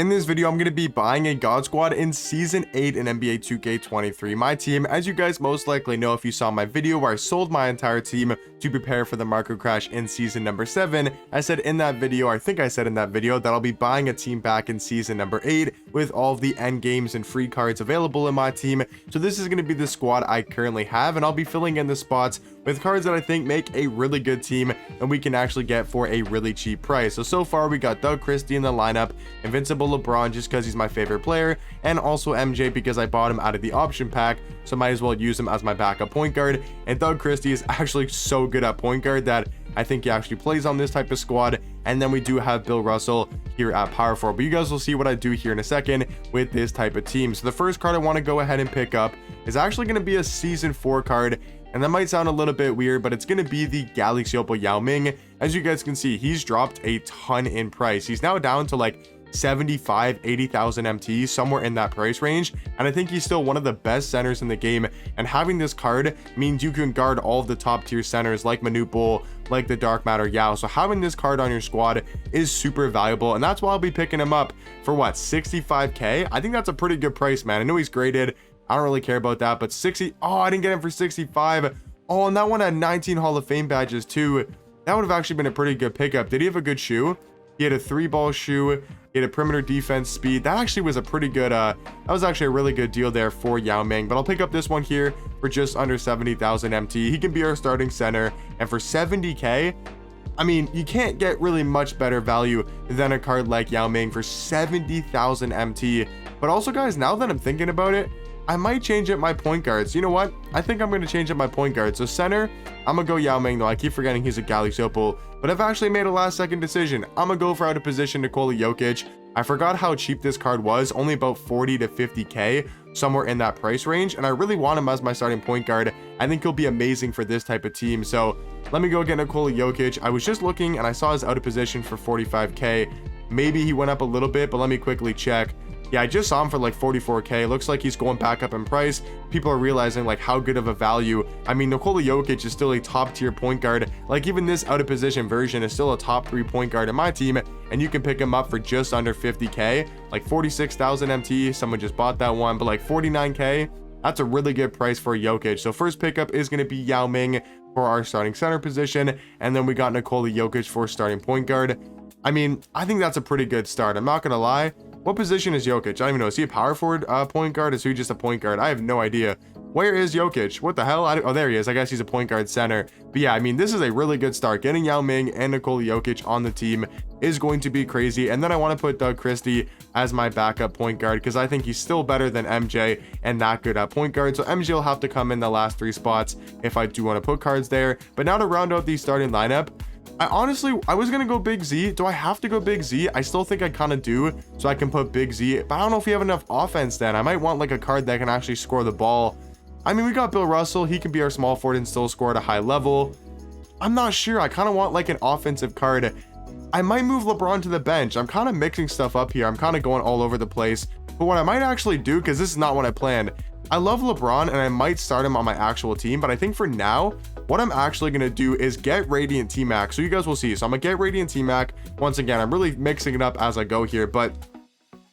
In this video, I'm going to be buying a God Squad in Season 8 in NBA 2K23. My team, as you guys most likely know if you saw my video where I sold my entire team to prepare for the market crash in Season number 7, I said in that video, I think I said in that video, that I'll be buying a team back in Season number 8 with all of the end games and free cards available in my team. So this is going to be the squad I currently have, and I'll be filling in the spots with cards that I think make a really good team and we can actually get for a really cheap price. So far we got Doug Christie in the lineup, Invincible LeBron just because he's my favorite player, and also MJ because I bought him out of the option pack, so might as well use him as my backup point guard. And Doug Christie is actually so good at point guard that I think he actually plays on this type of squad. And then we do have Bill Russell here at power forward, but you guys will see what I do here in a second with this type of team. So the first card I want to go ahead and pick up is actually going to be a Season 4 card. And that might sound a little bit weird, but it's going to be the Galaxy Opal Yao Ming. As you guys can see, he's dropped a ton in price. He's now down to like 80,000 MT, somewhere in that price range, and I think he's still one of the best centers in the game. And having this card means you can guard all of the top tier centers like Manute Bol, like the Dark Matter Yao. So having this card on your squad is super valuable, and that's why I'll be picking him up for what, 65k. I think that's a pretty good price, man. I know he's graded, I don't really care about that, but 60, oh, I didn't get him for 65. Oh, and that one had 19 Hall of Fame badges too. That would have actually been a pretty good pickup. Did he have a good shoe? He had a 3-ball shoe. He had a perimeter defense speed. That actually was a pretty good, that was actually a really good deal there for Yao Ming. But I'll pick up this one here for just under 70,000 MT. He can be our starting center. And for 70k, I mean, you can't get really much better value than a card like Yao Ming for 70,000 MT. But also, guys, now that I'm thinking about it, I might change up my point guards. You know what? I think I'm going to change up my point guard. So center, I'm going to go Yao Ming, though. I keep forgetting he's a Galaxy Opal. But I've actually made a last second decision. I'm going to go for out of position Nikola Jokic. I forgot how cheap this card was. Only about 40 to 50k, somewhere in that price range. And I really want him as my starting point guard. I think he'll be amazing for this type of team. So let me go get Nikola Jokic. I was just looking and I saw his out of position for 45k. Maybe he went up a little bit, but let me quickly check. Yeah, I just saw him for like 44k. Looks like he's going back up in price. People are realizing like how good of a value. I mean, Nikola Jokic is still a top tier point guard. Like even this out of position version is still a top 3 point guard in my team, and you can pick him up for just under 50k, like 46,000 MT. Someone just bought that one, but like 49k. That's a really good price for Jokic. So first pickup is going to be Yao Ming for our starting center position, and then we got Nikola Jokic for starting point guard. I mean, I think that's a pretty good start. I'm not gonna lie. What position is Jokic? I don't even know. Is he a power forward point guard? Is he just a point guard? I have no idea. Where is Jokic? What the hell? Oh, there he is. I guess he's a point guard center. But yeah, I mean, this is a really good start. Getting Yao Ming and Nikola Jokic on the team is going to be crazy. And then I want to put Doug Christie as my backup point guard because I think he's still better than MJ and that good at point guard. So MJ will have to come in the last 3 spots if I do want to put cards there. But now to round out the starting lineup, I was going to go Big Z. Do I have to go Big Z? I still think I kind of do, so I can put Big Z. But I don't know if we have enough offense then. I might want like a card that can actually score the ball. I mean, we got Bill Russell. He can be our small forward and still score at a high level. I'm not sure. I kind of want like an offensive card. I might move LeBron to the bench. I'm kind of mixing stuff up here. I'm kind of going all over the place. But what I might actually do, because this is not what I planned, I love LeBron and I might start him on my actual team. But I think for now, what I'm actually going to do is get Radiant T-Mac. So you guys will see. So I'm going to get Radiant T-Mac. Once again, I'm really mixing it up as I go here. But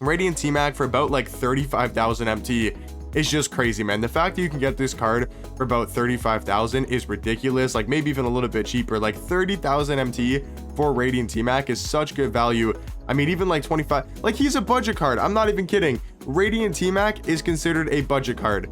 Radiant T-Mac for about like 35,000 MT is just crazy, man. The fact that you can get this card for about 35,000 is ridiculous. Like maybe even a little bit cheaper. Like 30,000 MT for Radiant T-Mac is such good value. I mean, even like 25, like he's a budget card. I'm not even kidding. Radiant T-Mac is considered a budget card.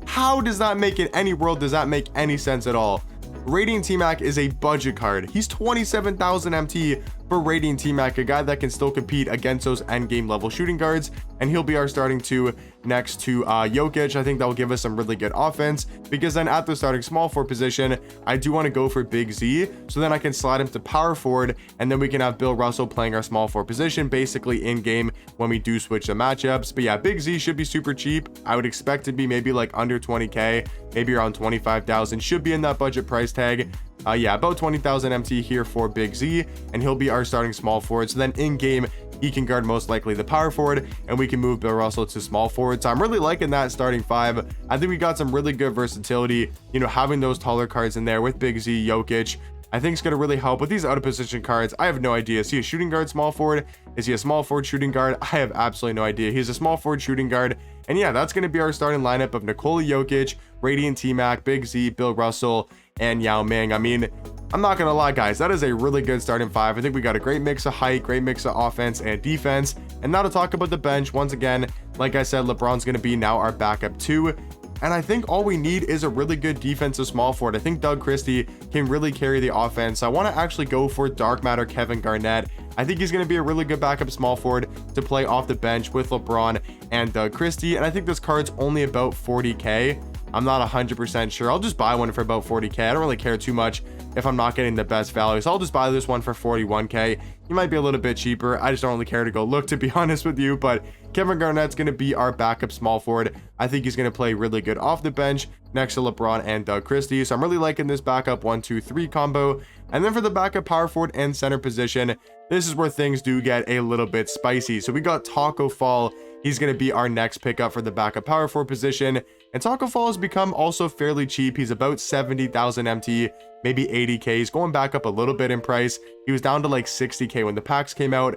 How does that make in any world? Does that make any sense at all? Radiant T-Mac is a budget card. He's 27,000 MT for Radiant T-Mac, a guy that can still compete against those end game level shooting guards, and he'll be our starting 2 next to Jokic. I think that will give us some really good offense, because then at the starting small forward position, I do want to go for Big Z, so then I can slide him to power forward, and then we can have Bill Russell playing our small forward position basically in game when we do switch the matchups. But yeah, Big Z should be super cheap. I would expect to be maybe like under 20k, maybe around 25,000. Should be in that budget price tag. Yeah, about 20,000 MT here for Big Z, and he'll be our starting small forward. So then in game, he can guard most likely the power forward, and we can move Bill Russell to small forward. So I'm really liking that starting 5. I think we got some really good versatility, you know, having those taller cards in there with Big Z, Jokic, I think it's going to really help with these out of position cards. I have no idea. Is he a shooting guard, small forward? Is he a small forward, shooting guard? I have absolutely no idea. He's a small forward, shooting guard. And yeah, that's going to be our starting lineup of Nikola Jokic, Radiant T-Mac, Big Z, Bill Russell, and Yao Ming. I mean, I'm not going to lie, guys. That is a really good starting five. I think we got a great mix of height, great mix of offense and defense. And now to talk about the bench, once again, like I said, LeBron's going to be now our backup 2. And I think all we need is a really good defensive small forward. I think Doug Christie can really carry the offense. I want to actually go for dark matter Kevin Garnett. I think he's going to be a really good backup small forward to play off the bench with LeBron and Doug Christie. And I think this card's only about 40k. I'm not 100% sure. I'll just buy one for about 40k. I don't really care too much if I'm not getting the best value. So I'll just buy this one for 41k. He might be a little bit cheaper. I just don't really care to go look, to be honest with you. But Kevin Garnett's going to be our backup small forward. I think he's going to play really good off the bench next to LeBron and Doug Christie. So I'm really liking this backup 1-2-3 combo. And then for the backup power forward and center position, this is where things do get a little bit spicy. So we got Taco Fall. He's going to be our next pickup for the backup power forward position. And Taco Fall has become also fairly cheap. He's about 70,000 MT, maybe 80k. He's going back up a little bit in price. He was down to like 60k when the packs came out.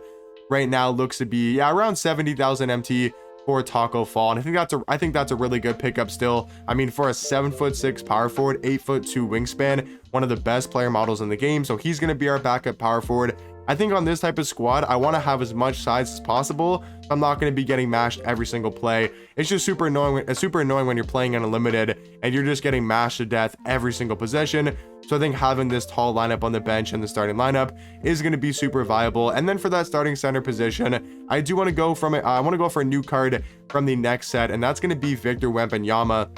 Right now looks to be, yeah, around 70,000 MT for Taco Fall. And I think that's a really good pickup still. I mean, for a 7'6" power forward, 8'2" wingspan, one of the best player models in the game. So he's going to be our backup power forward. I think on this type of squad, I want to have as much size as possible. I'm not going to be getting mashed every single play. It's just super annoying. It's super annoying when you're playing unlimited and you're just getting mashed to death every single possession. So I think having this tall lineup on the bench and the starting lineup is going to be super viable. And then for that starting center position, I do want to go from it. I want to go for a new card from the next set, and that's going to be Victor Wembanyama.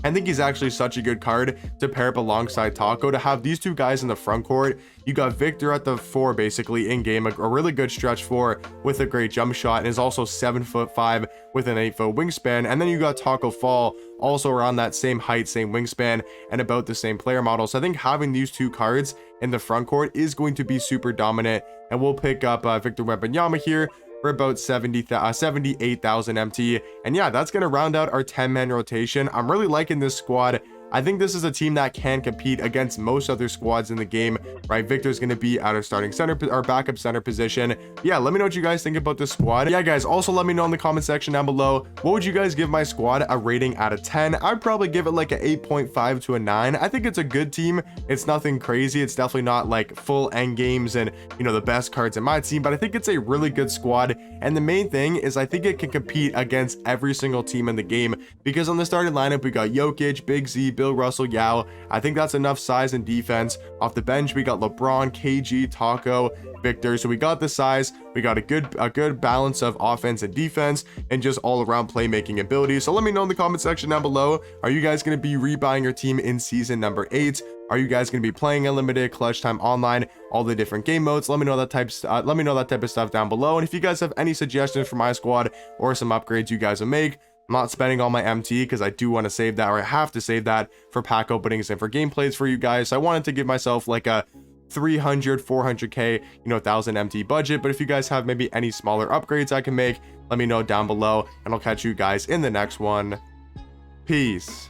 I think he's actually such a good card to pair up alongside Taco. To have these two guys in the front court, you got Victor at the 4 basically in game, a really good stretch 4 with a great jump shot, and is also 7'5" with an 8-foot wingspan. And then you got Taco Fall also around that same height, same wingspan, and about the same player model. So I think having these two cards in the front court is going to be super dominant, and we'll pick up Victor Wembanyama here for about 78,000 MT. And yeah, that's going to round out our 10-man rotation. I'm really liking this squad. I think this is a team that can compete against most other squads in the game, right? Victor's going to be at our starting center, our backup center position. Yeah, let me know what you guys think about this squad. Yeah, guys, also let me know in the comment section down below, what would you guys give my squad a rating out of 10? I'd probably give it like an 8.5 to a 9. I think it's a good team. It's nothing crazy. It's definitely not like full end games and, you know, the best cards in my team, but I think it's a really good squad. And the main thing is I think it can compete against every single team in the game, because on the starting lineup, we got Jokic, Big Z, Bill Russell, Yao. I think that's enough size and defense. Off the bench, we got LeBron, KG, Taco, Victor. So we got the size, we got a good balance of offense and defense, and just all around playmaking ability. So let me know in the comment section down below, are you guys going to be rebuying your team in season number 8? Are you guys going to be playing unlimited, clutch time, online, all the different game modes? Let me know that type of stuff down below. And if you guys have any suggestions for my squad or some upgrades you guys will make, I'm not spending all my MT because I do want to save that, or I have to save that for pack openings and for gameplays for you guys. So I wanted to give myself like a 300, 400k, 1000 MT budget. But if you guys have maybe any smaller upgrades I can make, let me know down below, and I'll catch you guys in the next one. Peace.